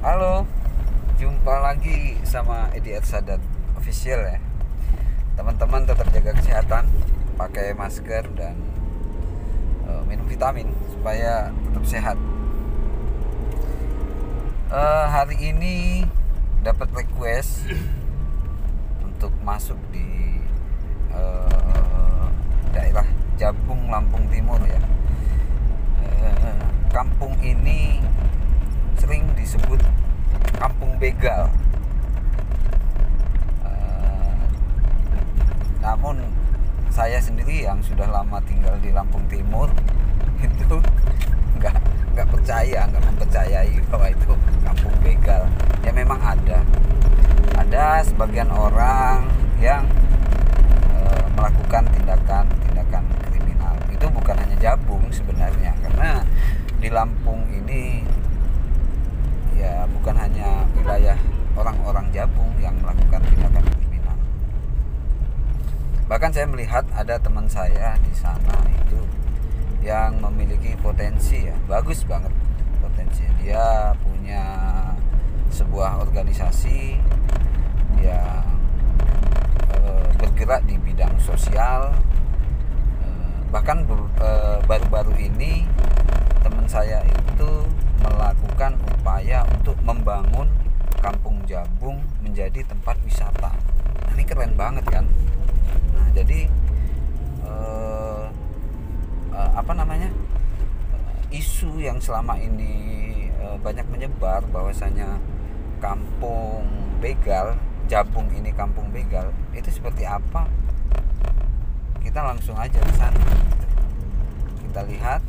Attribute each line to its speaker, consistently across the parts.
Speaker 1: Halo, jumpa lagi sama Edi Sadat Official ya. Teman-teman tetap jaga kesehatan, pakai masker dan minum vitamin supaya tetap sehat. Hari ini dapat request untuk masuk di daerah Jabung, Lampung Timur ya. Kampung ini sering disebut kampung begal. Namun saya sendiri yang sudah lama tinggal di Lampung Timur itu nggak percaya, nggak mempercayai bahwa itu kampung begal. Ya memang ada sebagian orang yang melakukan tindakan kriminal. Itu bukan hanya Jabung sebenarnya, karena di Lampung ini ya bukan hanya wilayah orang-orang Jabung yang melakukan tindakan kriminal. Bahkan saya melihat ada teman saya di sana itu yang memiliki potensi ya, bagus banget potensi. Dia punya sebuah organisasi yang bergerak di bidang sosial. Bahkan baru-baru ini teman saya itu melakukan upaya untuk membangun Kampung Jabung menjadi tempat wisata. Nah, ini keren banget kan. Nah, jadi isu yang selama ini banyak menyebar bahwasanya kampung begal, Jabung ini kampung begal, itu seperti apa? Kita langsung aja ke sana. Kita lihat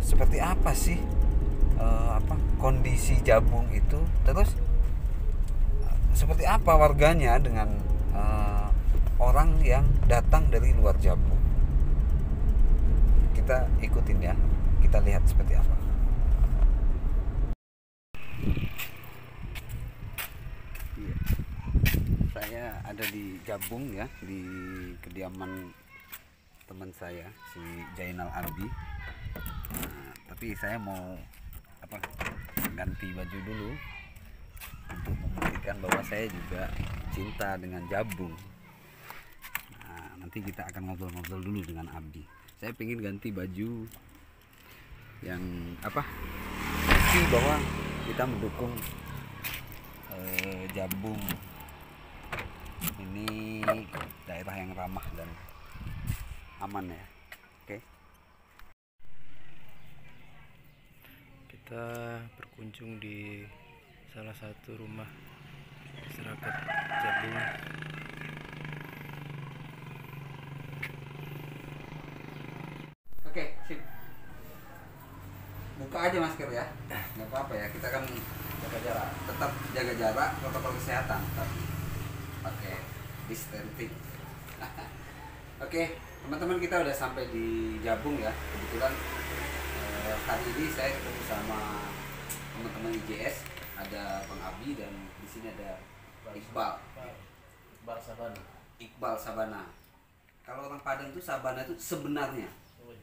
Speaker 1: seperti apa sih kondisi Jabung itu, terus seperti apa warganya dengan orang yang datang dari luar Jabung. Kita ikutin ya, kita lihat seperti apa. Saya ada di Jabung ya, di kediaman teman saya si Jainal Ardi. Nah, tapi saya mau ganti baju dulu untuk membuktikan bahwa saya juga cinta dengan Jabung. Nah, nanti kita akan ngobrol-ngobrol dulu dengan Abdi. Saya pengen ganti baju yang bukti bahwa kita mendukung Jabung ini daerah yang ramah dan aman ya. Oke.
Speaker 2: Kita berkunjung di salah satu rumah masyarakat Jabung.
Speaker 1: Oke, sip. Buka aja masker ya. Nggak apa-apa ya, kita kan jaga jarak. Tetap jaga jarak, protokol kesehatan. Tapi pakai distancing. Oke, teman-teman, kita udah sampai di Jabung ya. Kebetulan hari ini saya ketemu sama teman-teman IJS, ada Bang Abi dan di sini ada Iqbal Sabana. Iqbal Sabana. Kalau orang Padang itu Sabana itu sebenarnya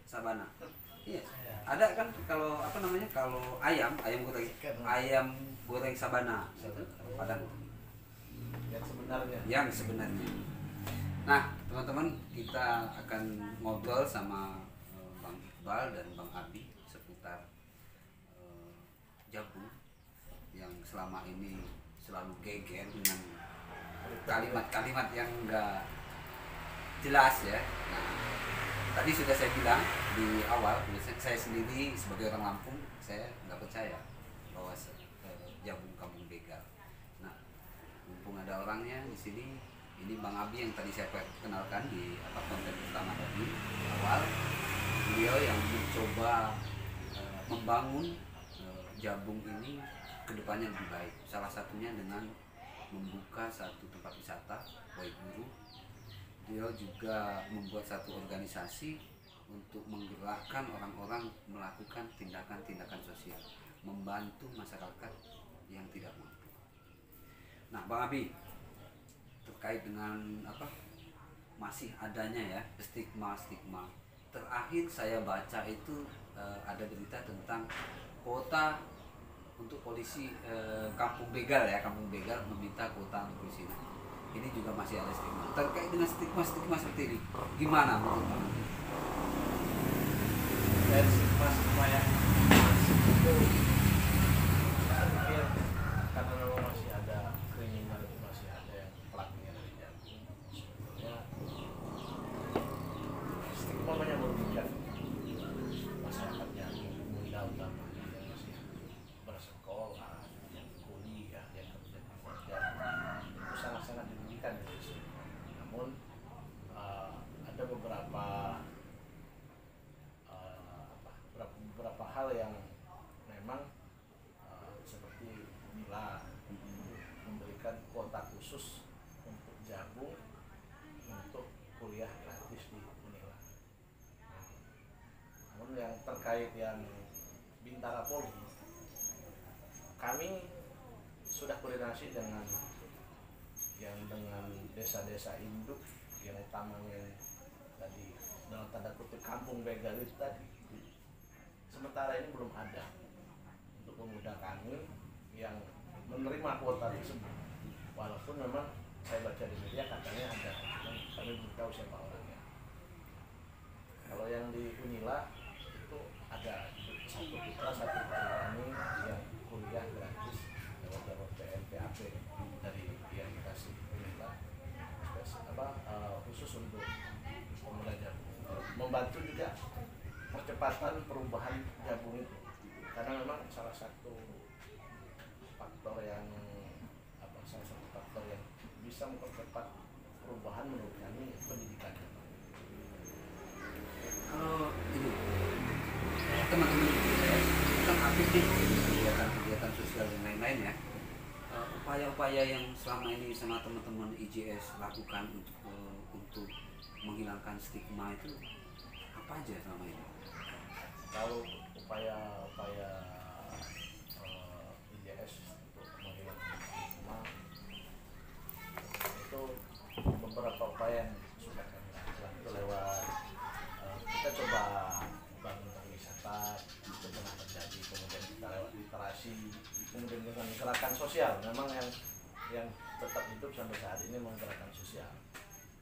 Speaker 1: Sabana. Iya. Ada kan kalau kalau ayam goreng Sabana itu Padang. Yang sebenarnya. Nah, teman-teman, kita akan ngobrol sama Bang Iqbal dan Bang Abi seputar Jabung yang selama ini selalu geger dengan kalimat-kalimat yang enggak jelas ya. Nah, tadi sudah saya bilang di awal, saya sendiri sebagai orang Lampung, saya nggak percaya bahwa Jabung kampung begal. Nah, mumpung ada orangnya di sini, ini Bang Abi yang tadi saya kenalkan di konten pertama tadi di awal, beliau yang mencoba membangun Jabung ini kedepannya lebih baik. Salah satunya dengan membuka satu tempat wisata Wai Guru. Beliau juga membuat satu organisasi untuk menggerakkan orang-orang melakukan tindakan-tindakan sosial, membantu masyarakat yang tidak mampu. Nah, Bang Abi, terkait dengan masih adanya ya stigma. Terakhir saya baca itu ada berita tentang kuota untuk polisi Kampung Begal ya, Kampung Begal meminta kuota untuk polisi. Ini juga masih ada stigma. Terkait dengan stigma seperti ini, gimana menurut Pak?
Speaker 3: Dari stigma ya, masih itu saya pikir karena memang masih ada kriminal, itu masih ada yang pelakunya dari Jagung. Sebetulnya stigma banyak merugikan masyarakat Jagung, pemuda utamanya yang masih bersekolah, yang kuliah, yang bekerja, itu sangat-sangat dirugikan dari sini. Namun ada beberapa hal yang memang seperti Unila memberikan kuota khusus untuk Jagung untuk kuliah gratis di Unila. Namun yang terkait yang Bintara Poli, kami sudah koordinasi dengan desa-desa induk yang utamanya tadi dalam tanda kutip Kampung Begal itu tadi. Sementara ini belum ada untuk pemuda kami yang menerima kuota tersebut. Walaupun memang saya baca di media katanya ada, kami belum tahu siapa orangnya. Kalau yang di Unila itu ada satu putra satu putri kami yang kuliah gratis lewat jalur PMPAP dari yang dikasih Unila khusus untuk pemuda Jagung, membantu juga percepatan perubahan Jagung itu, karena memang salah satu faktor yang bisa mempercepat perubahan menurut kami pendidikan.
Speaker 1: Kalau ini teman-teman IJS kan aktif nih kegiatan-kegiatan sosial dan lain-lain ya, upaya-upaya yang selama ini sama teman-teman IJS lakukan untuk menghilangkan stigma itu apa aja selama ini?
Speaker 3: Kalau upaya-upaya IJS untuk menghilangkan stigma itu beberapa upaya yang sudah kami lakukan, itu lewat kita coba bangun pariwisata, itu pernah terjadi, kemudian kita lewat literasi, kemudian dengan gerakan sosial, memang yang tetap hidup sampai saat ini menggerakkan sosial.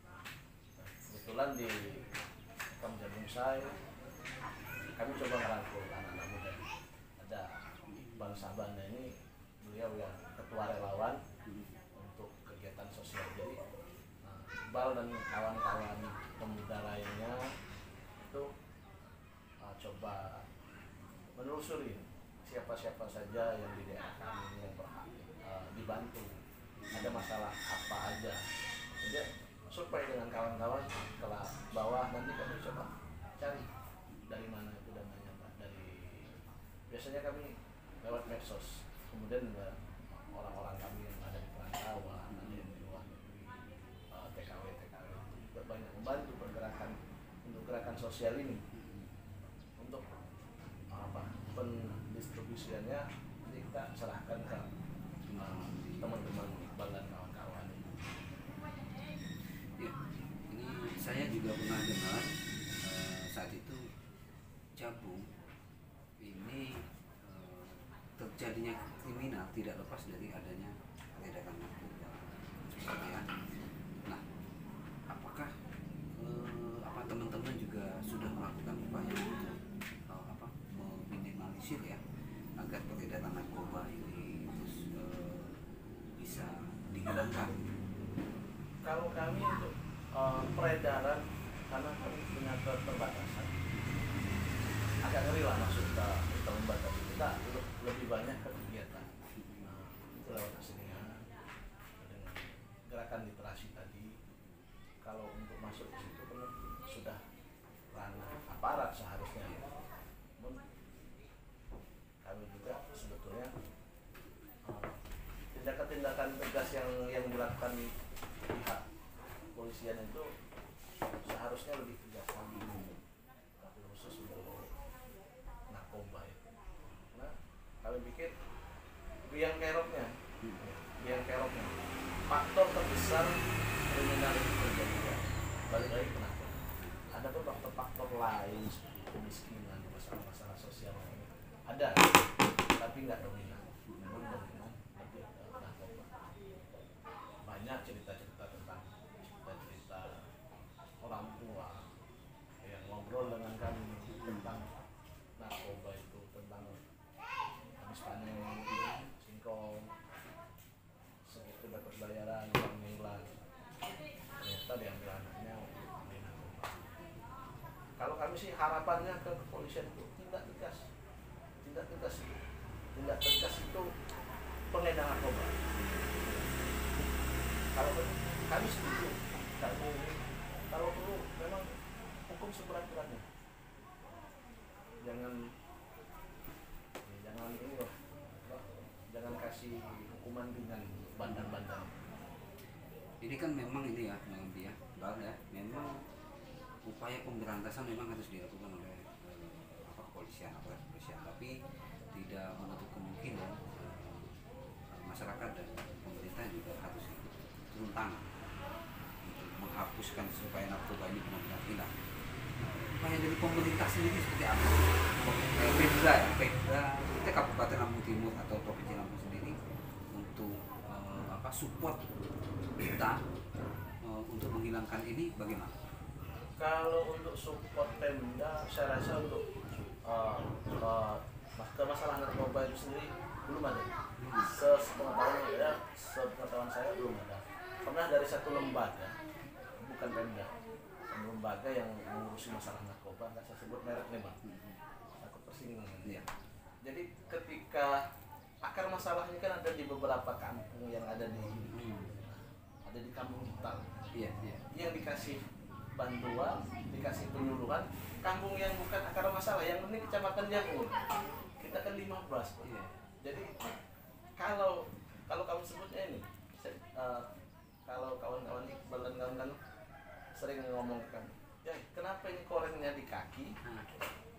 Speaker 3: Nah, kebetulan di Kampung Jagung kami coba merangkul anak-anak muda. Ada Iqbal Sabana, ini beliau yang ketua relawan untuk kegiatan sosial. Jadi Iqbal dan kawan-kawan pemuda lainnya itu coba menelusuri siapa-siapa saja yang di daerah kami yang berhak dibantu, ada masalah apa aja. Jadi supaya dengan kawan-kawan setelah bawah nanti kami coba cari dari mana itu dananya, Pak. Biasanya kami lewat medsos, kemudian orang-orang kami yang ada di perantauan, ada yang di luar negeri, TKW itu juga banyak membantu pergerakan untuk gerakan sosial ini. Untuk pendistribusiannya nanti kita serahkan ke teman-teman Iqbal dan kawan-kawan.
Speaker 1: Ya, ini saya juga pernah dengar saat itu Jagung ini terjadinya kriminal tidak lepas dari adanya peredaran narkoba. Ya. Nah, apakah teman-teman juga sudah melakukan upaya untuk meminimalisir ya agar peredaran narkoba ini terus bisa dihilangkan?
Speaker 3: Kalau kami untuk peredaran, karena kami punya keterbatasan, agak ngeri lah masuk ke membatasi. Kita lebih banyak ke kegiatan, itu lewat kesenian dengan gerakan literasi tadi. Kalau untuk masuk ke situ kan sudah ranah aparat seharusnya. Namun kami juga sebetulnya tindakan-tindakan tegas yang dilakukan pihak kepolisian itu seharusnya lebih tegas lagi, tapi khusus untuk narkoba itu. Nah, kami pikir biang keroknya, faktor terbesar kriminal itu terjadi balik lagi ke narkoba. Ada beberapa faktor lain seperti kemiskinan, masalah-masalah sosial lainnya ada, tapi nggak dominan. harapannya ke kepolisian itu tindak tegas itu pengedar narkoba. Kalau kami setuju, kalau perlu memang hukum seberat-beratnya. Jangan ini loh, jangan kasih hukuman ringan bandar-bandar.
Speaker 1: Ini kan memang ini ya, memang upaya pemberantasan memang harus dilakukan oleh kepolisian, tapi tidak menutup kemungkinan masyarakat dan pemerintah juga harus ikut turun tangan untuk menghapuskan supaya narkoba ini benar-benar hilang. Upaya dari pemerintah sendiri seperti apa? Pemda kita Kabupaten Lampung Timur atau Provinsi Lampung sendiri untuk support kita untuk menghilangkan ini bagaimana?
Speaker 3: Kalau untuk support Pemda, saya rasa untuk masalah narkoba itu sendiri belum ada. Sepengetahuan saya belum ada. Pernah dari satu lembaga, bukan Pemda, lembaga yang mengurusi masalah narkoba, nggak saya sebut merek nih Bang, takut tersinggung.
Speaker 1: Ya.
Speaker 3: Jadi ketika akar masalahnya kan ada di beberapa kampung yang ada di kampung hitam.
Speaker 1: Iya.
Speaker 3: Yang dikasih bantuan, dikasih penyuluhan, kampung yang bukan akar masalah, yang penting kecamatan Jagung. Kita kan 15.
Speaker 1: Iya.
Speaker 3: Jadi kalau kamu sebutnya ini, kalau kawan-kawan Iqbal dan kawan-kawan sering ngomong kan, ya kenapa ini korengnya di kaki,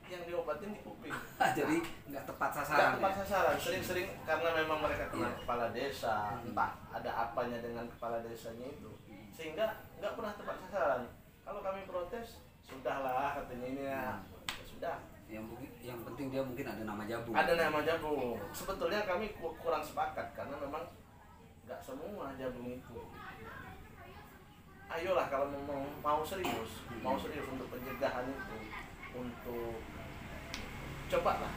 Speaker 3: yang diobatin di kuping.
Speaker 1: Jadi nggak tepat sasaran.
Speaker 3: Nggak tepat sasaran. Sering-sering karena memang mereka kena kepala desa, entah ada apanya dengan kepala desanya itu, sehingga nggak pernah tepat sasaran. Kalau kami protes, sudahlah katanya ini ya sudah.
Speaker 1: Yang penting dia mungkin ada nama Jabung.
Speaker 3: Ada nama Jabung. Sebetulnya kami kurang sepakat karena memang nggak semua Jabung itu. Ayolah kalau mau serius untuk pencegahan itu, untuk cobalah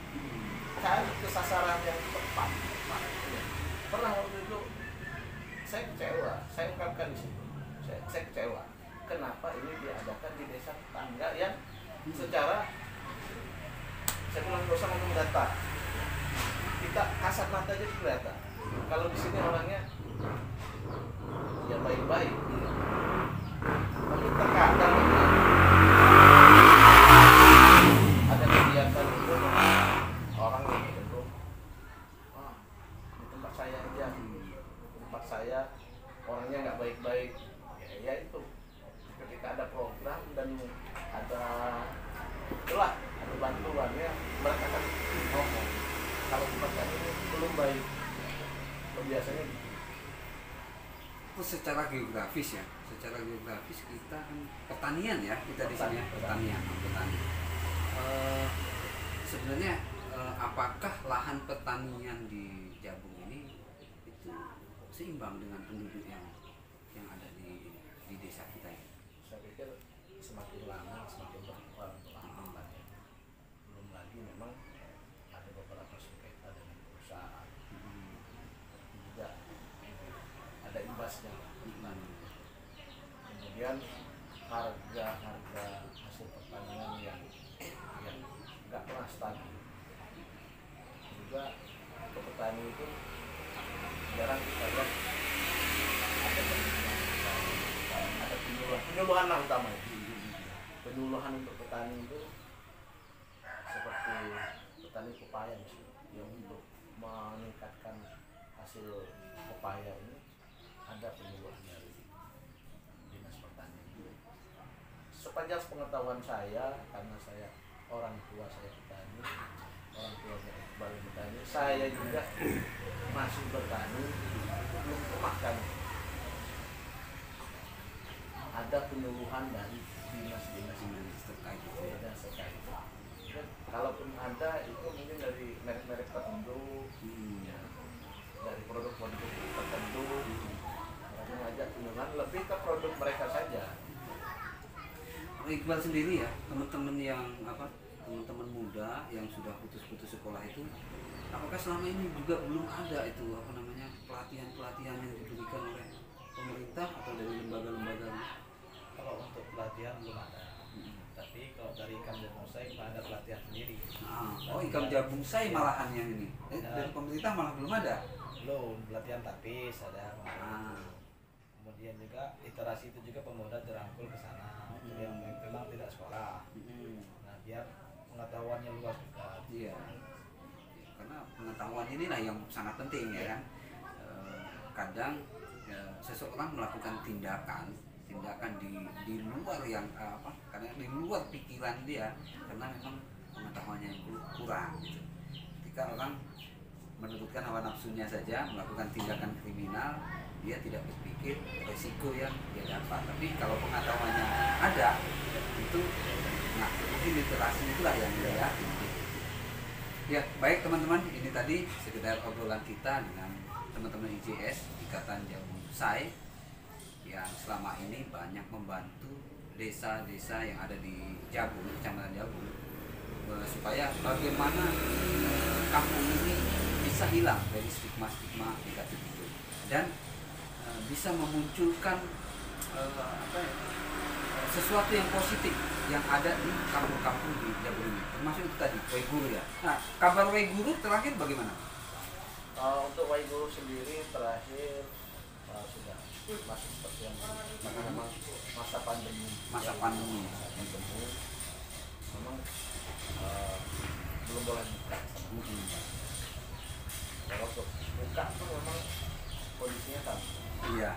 Speaker 3: cari kesasaran yang tepat. Pernah waktu itu saya kecewa, saya ungkapkan di situ. Saya kecewa. Kenapa ini diadakan di desa tetangga yang secara, saya bilang nggak usah ngomong data, kita kasat mata aja kelihatan. Kalau di sini orangnya ya baik-baik, tapi terkadang ada kegiatan itu orang yang cenderung di tempat saya aja, tempat saya orangnya nggak baik-baik. Ya itu ketika ada program dan ada bantuannya, mereka akan ngomong kalau tempat kami ini belum baik. Biasanya
Speaker 1: itu secara geografis kita kan pertanian ya, kita di sini ya, pertanian. Sebenarnya apakah lahan pertanian di Jabung ini itu seimbang dengan penduduk yang ada di desa kita ini?
Speaker 3: saya pikir semakin lama semakin berkurang lahan pertanian. Belum lagi memang ada beberapa sengketa dengan perusahaan, juga ada imbasnya. Kemudian harga hasil pertanian yang nggak pernah stabil. Juga ke petani itu jarang kita lihat ada penyuluhan lah utamanya. Penyuluhan untuk petani itu seperti petani pepaya misalnya, yang untuk meningkatkan hasil pepaya ini ada penyuluhan dari dinas pertanian. Sepanjang pengetahuan saya, karena saya orang tua saya petani, orang tuanya Iqbal petani, saya juga masih bertani, belum pernah kan ada penyuluhan dari dinas-dinas
Speaker 1: terkait.
Speaker 3: Dan kalaupun ada itu mungkin dari merek-merek tertentu, ya, dari produk-produk tertentu. Mereka mengajak penyuluhan lebih ke produk mereka saja.
Speaker 1: Iqbal sendiri ya, teman-teman muda yang sudah putus sekolah itu, apakah selama ini juga belum ada itu pelatihan yang diberikan oleh pemerintah atau dari lembaga-lembaga?
Speaker 3: Kalau untuk pelatihan belum ada. tapi kalau dari ikan jagung saya kita ada pelatihan sendiri.
Speaker 1: Oh, ikan jagung saya malahan yang ini. Dari pemerintah malah belum ada.
Speaker 3: Belum, pelatihan tapis ada.
Speaker 1: Ah.
Speaker 3: Kemudian juga literasi itu juga pemuda dirangkul ke sana untuk yang memang tidak sekolah. Nah, biar pengetahuannya luas juga.
Speaker 1: Iya. Karena pengetahuan inilah yang sangat penting ya kan. Kadang seseorang melakukan tindakan di luar yang karena di luar pikiran dia, karena memang pengetahuannya yang kurang gitu. Ketika orang menurutkan hawa nafsunya saja melakukan tindakan kriminal, dia tidak berpikir resiko yang dia dapat. Tapi kalau pengetahuannya ada, itu nah mungkin literasi itulah yang dia. Ya, baik teman-teman, ini tadi sekedar obrolan kita dengan teman-teman IJS Ikatan Jabung Sai yang selama ini banyak membantu desa-desa yang ada di Jabung, Kecamatan Jabung, supaya bagaimana kampung ini bisa hilang dari stigma-stigma negatif itu dan bisa memunculkan sesuatu yang positif yang ada di kampung-kampung di Jabung ini, termasuk itu tadi Waiguru ya. Nah, kabar Waiguru terakhir bagaimana?
Speaker 3: Untuk Waiguru sendiri terakhir sudah masih seperti yang memang masa pandemi. Memang belum boleh buka. Kalau untuk buka tuh memang kondisinya sama.
Speaker 1: Iya.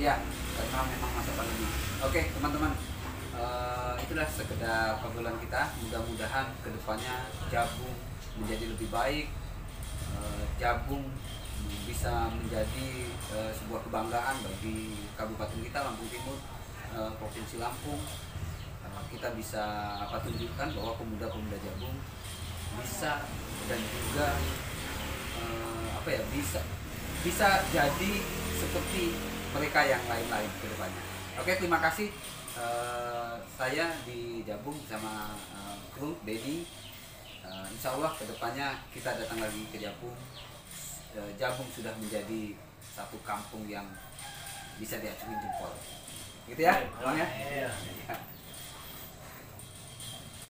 Speaker 1: Iya, karena memang masa pandemi. Oke, teman-teman, itulah sekedar obrolan kita. Mudah-mudahan kedepannya Jabung menjadi lebih baik. Jabung bisa menjadi sebuah kebanggaan bagi kabupaten kita Lampung Timur, provinsi Lampung. Kita bisa tunjukkan bahwa pemuda-pemuda Jabung bisa dan juga bisa jadi seperti mereka yang lain-lain ke depannya. Oke, terima kasih. Saya di Jabung sama kru Dedi. Insya Allah kedepannya kita datang lagi ke Jabung. Jabung sudah menjadi satu kampung yang bisa diacungi jempol. Gitu ya, Bang ya?
Speaker 3: Iya.